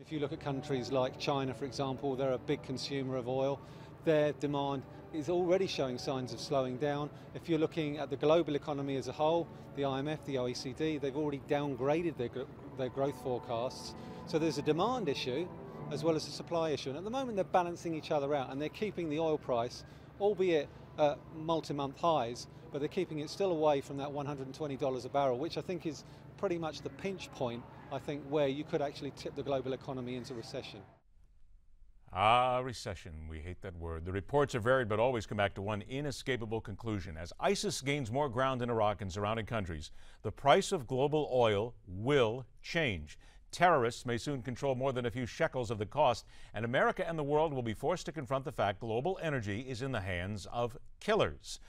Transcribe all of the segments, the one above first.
If you look at countries like China, for example, they're a big consumer of oil. Their demand is already showing signs of slowing down. If you're looking at the global economy as a whole, the IMF, the OECD, they've already downgraded their growth forecasts. So there's a demand issue as well as a supply issue. And at the moment they're balancing each other out and they're keeping the oil price, albeit at multi-month highs, but they're keeping it still away from that $120 a barrel, which I think is pretty much the pinch point, I think, where you could actually tip the global economy into recession. Recession. We hate that word. The reports are varied, but always come back to one inescapable conclusion. As ISIS gains more ground in Iraq and surrounding countries, the price of global oil will change. Terrorists may soon control more than a few shekels of the cost, and America and the world will be forced to confront the fact global energy is in the hands of killers.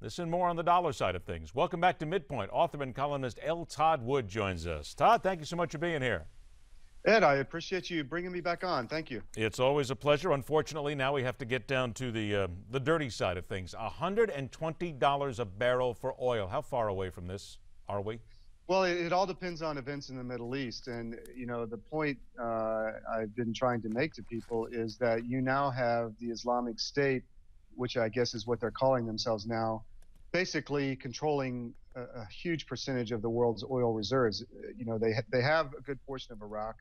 This and more on the dollar side of things. Welcome back to Midpoint. Author and columnist Todd Wood joins us. Todd, thank you so much for being here. Ed, I appreciate you bringing me back on. Thank you. It's always a pleasure. Unfortunately, now we have to get down to the dirty side of things. $120 a barrel for oil. How far away from this are we? Well, it all depends on events in the Middle East. And, you know, the point I've been trying to make to people is that you now have the Islamic State, which I guess is what they're calling themselves now, basically controlling a huge percentage of the world's oil reserves. You know, they have a good portion of Iraq.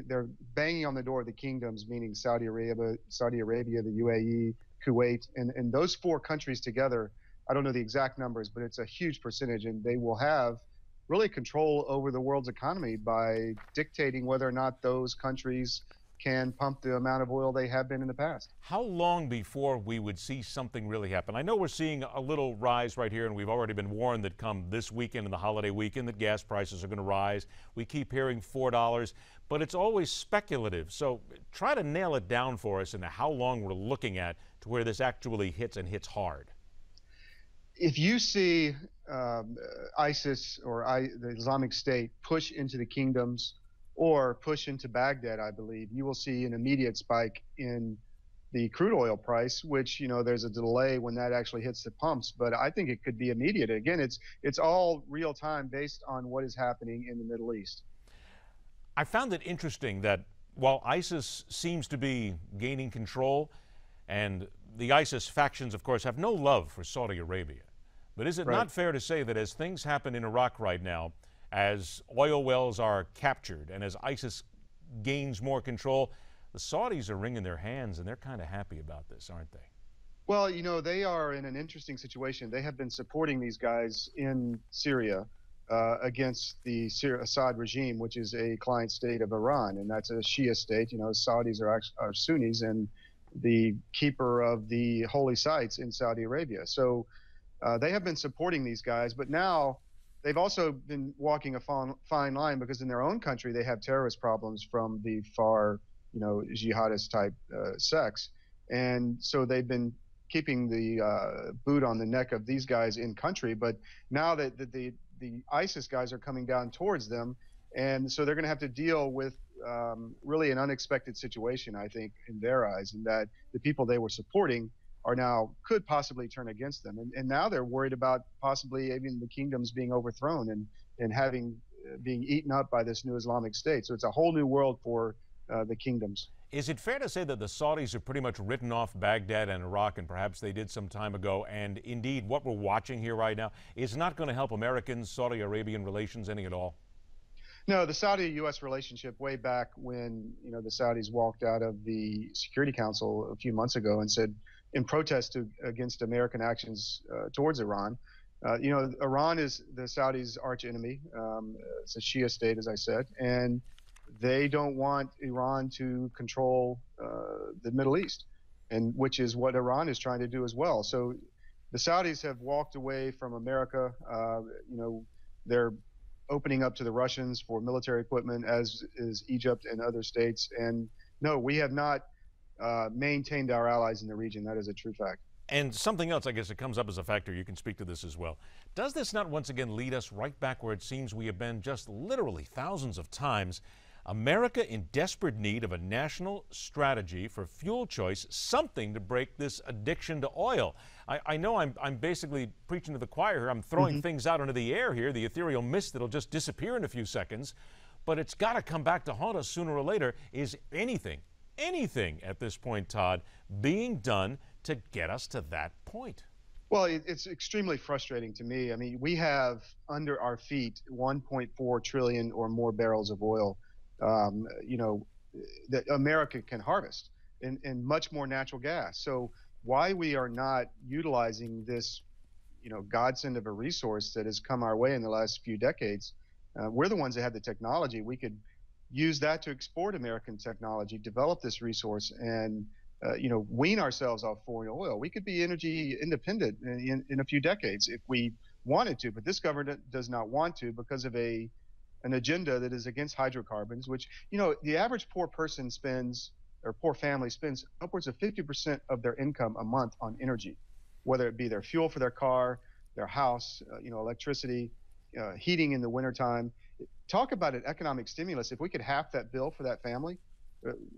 They're banging on the door of the kingdoms, meaning Saudi Arabia, the UAE, Kuwait, and those four countries together. I don't know the exact numbers, but it's a huge percentage, and they will have really control over the world's economy by dictating whether or not those countries can pump the amount of oil they have been in the past. How long before we would see something really happen? I know we're seeing a little rise right here, and we've already been warned that come this weekend and the holiday weekend that gas prices are going to rise. We keep hearing $4, but it's always speculative. So try to nail it down for us into how long we're looking at to where this actually hits and hits hard. If you see ISIS or the Islamic State push into the kingdoms or push into Baghdad, I believe, you will see an immediate spike in the crude oil price, which, you know, there's a delay when that actually hits the pumps, but I think it could be immediate. Again, it's all real time based on what is happening in the Middle East. I found it interesting that while ISIS seems to be gaining control, and the ISIS factions, of course, have no love for Saudi Arabia, but is it not fair to say that as things happen in Iraq right now, as oil wells are captured and as ISIS gains more control, the Saudis are wringing their hands and they're kind of happy about this, aren't they? Well, you know, they are in an interesting situation. They have been supporting these guys in Syria against the Assad regime, which is a client state of Iran, and that's a Shia state. You know, Saudis are Sunnis and the keeper of the holy sites in Saudi Arabia. So they have been supporting these guys, but now they've also been walking a fine line because in their own country they have terrorist problems from the far, you know, jihadist type sects, and so they've been keeping the boot on the neck of these guys in country. But now that the ISIS guys are coming down towards them, and so they're going to have to deal with really an unexpected situation, I think, in their eyes, and that the people they were supporting are now could possibly turn against them, and now they're worried about possibly even the kingdoms being overthrown and having being eaten up by this new Islamic State. So it's a whole new world for the kingdoms. Is it fair to say that the Saudis have pretty much written off Baghdad and Iraq, and perhaps they did some time ago, and indeed what we're watching here right now is not going to help American-Saudi Arabian relations any at all? No, the Saudi-U.S. relationship way back when, you know, the Saudis walked out of the Security Council a few months ago and said, in protest against American actions towards Iran, you know, Iran is the Saudis' arch enemy. It's a Shia state, as I said, and they don't want Iran to control the Middle East, and which is what Iran is trying to do as well. So the Saudis have walked away from America. You know, they're opening up to the Russians for military equipment, as is Egypt and other states. And no, we have not maintained our allies in the region. That is a true fact. And something else, I guess, that comes up as a factor, you can speak to this as well. Does this not once again lead us right back where it seems we have been just literally thousands of times? America in desperate need of a national strategy for fuel choice, something to break this addiction to oil. I know I'm basically preaching to the choir here. I'm throwing things out into the air here, the ethereal mist that'll just disappear in a few seconds. but it's got to come back to haunt us sooner or later. Is anything at this point, Todd, being done to get us to that point? Well, it's extremely frustrating to me. I mean, we have under our feet 1.4 trillion or more barrels of oil, that America can harvest, and much more natural gas. So why we are not utilizing this, godsend of a resource that has come our way in the last few decades? We're the ones that have the technology. We could use that to export American technology, develop this resource, and wean ourselves off foreign oil. We could be energy independent in a few decades if we wanted to, but this government does not want to because of an agenda that is against hydrocarbons, which, the average poor person spends, or poor family spends, upwards of 50% of their income a month on energy, whether it be their fuel for their car, their house, electricity, heating in the wintertime. Talk about an economic stimulus. If we could half that bill for that family,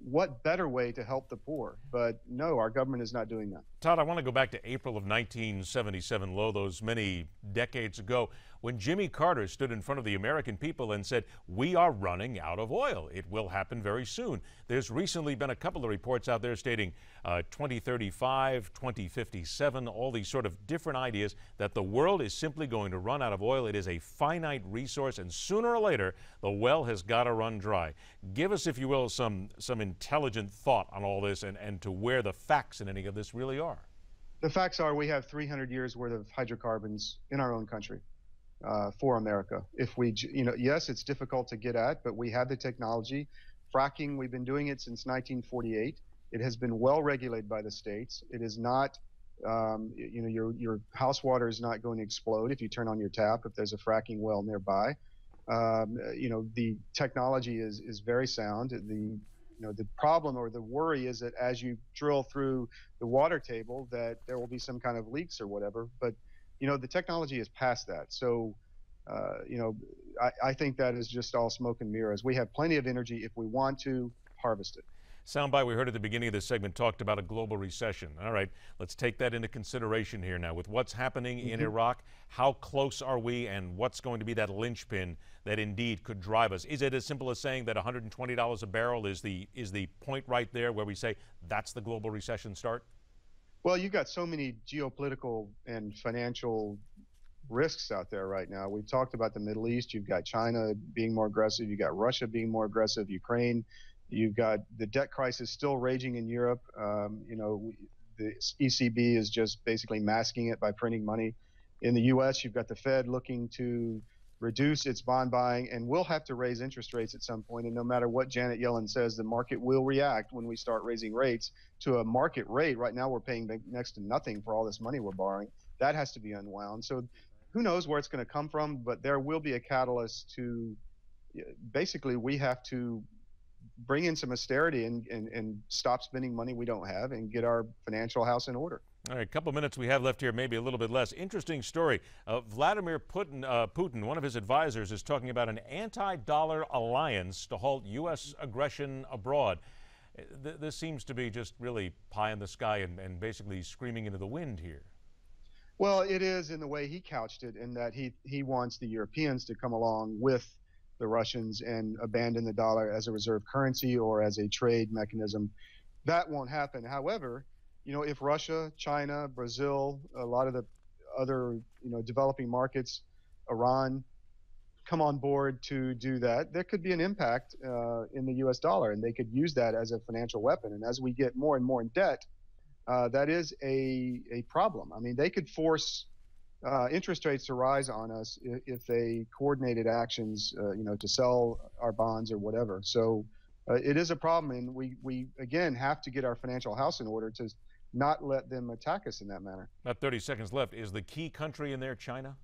what better way to help the poor? But no, our government is not doing that. Todd, I want to go back to April of 1977, those many decades ago, when Jimmy Carter stood in front of the American people and said, "We are running out of oil. It will happen very soon." There's recently been a couple of reports out there stating 2035, 2057, all these sort of different ideas that the world is simply going to run out of oil. It is a finite resource, and sooner or later, the well has got to run dry. Give us, if you will, some intelligent thought on all this and to where the facts in any of this really are. The facts are we have 300 years worth of hydrocarbons in our own country. For America. If we, yes, it's difficult to get at, but we have the technology. Fracking, we've been doing it since 1948. It has been well regulated by the states. It is not, your house water is not going to explode if you turn on your tap if there's a fracking well nearby. The technology is very sound. The problem or the worry is that as you drill through the water table, that there will be some kind of leaks or whatever. But the technology is past that. So, I think that is just all smoke and mirrors. We have plenty of energy if we want to harvest it. Soundbite we heard at the beginning of this segment talked about a global recession. All right, let's take that into consideration here now. With what's happening in Iraq, how close are we, and what's going to be that linchpin that indeed could drive us? Is it as simple as saying that $120 a barrel is the point right there where we say that's the global recession start? Well, you've got so many geopolitical and financial risks out there right now. We've talked about the Middle East. You've got China being more aggressive. You've got Russia being more aggressive, Ukraine. You've got the debt crisis still raging in Europe. The ECB is just basically masking it by printing money. In the U.S., you've got the Fed looking to reduce its bond buying, and we'll have to raise interest rates at some point. And no matter what Janet Yellen says, the market will react when we start raising rates to a market rate. Right now, we're paying next to nothing for all this money we're borrowing. That has to be unwound. So who knows where it's going to come from, but there will be a catalyst to basically we have to bring in some austerity and stop spending money we don't have and get our financial house in order. All right, a couple minutes we have left here, maybe a little bit less. Interesting story. Vladimir Putin, one of his advisors, is talking about an anti-dollar alliance to halt U.S. aggression abroad. This seems to be just really pie in the sky and basically screaming into the wind here. Well, it is in the way he couched it, in that he wants the Europeans to come along with the Russians and abandon the dollar as a reserve currency or as a trade mechanism. That won't happen. However, if Russia, China, Brazil, a lot of the other, developing markets, Iran, come on board to do that, there could be an impact in the U.S. dollar, and they could use that as a financial weapon. And as we get more and more in debt, that is a problem. I mean, they could force interest rates to rise on us if they coordinated actions, to sell our bonds or whatever. So it is a problem, and we again have to get our financial house in order to not let them attack us in that manner. About 30 seconds left. Is the key country in there China?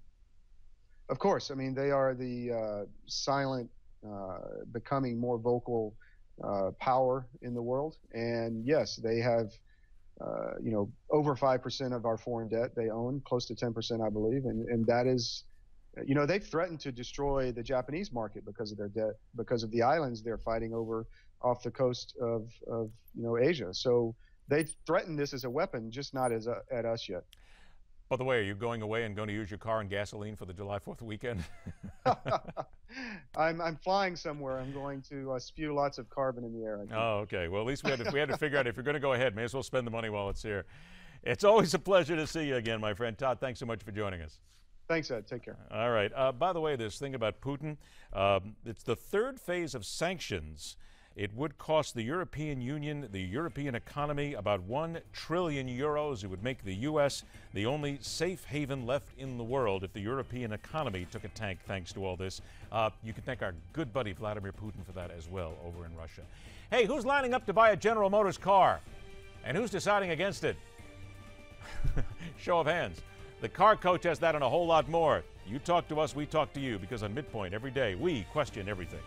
Of course. I mean, they are the silent, becoming more vocal power in the world. And yes, they have, over 5% of our foreign debt they own, close to 10%, I believe. And that is, they've threatened to destroy the Japanese market because of their debt, because of the islands they're fighting over off the coast of Asia. So they've threatened this as a weapon, just not at us yet. By the way, are you going away and going to use your car and gasoline for the July 4th weekend? I'm flying somewhere. I'm going to spew lots of carbon in the air. Oh, okay. Well, at least we had to figure out if you're going to go ahead, may as well spend the money while it's here. It's always a pleasure to see you again, my friend. Todd, thanks so much for joining us. Thanks, Ed. Take care. All right. By the way, this thing about Putin, it's the third phase of sanctions. It would cost the European Union, the European economy, about 1 trillion euros. It would make the U.S. the only safe haven left in the world if the European economy took a tank, thanks to all this. You can thank our good buddy Vladimir Putin for that as well over in Russia. Hey, who's lining up to buy a General Motors car? And who's deciding against it? Show of hands. The Car Coach has that and a whole lot more. You talk to us, we talk to you, because on Midpoint every day, we question everything.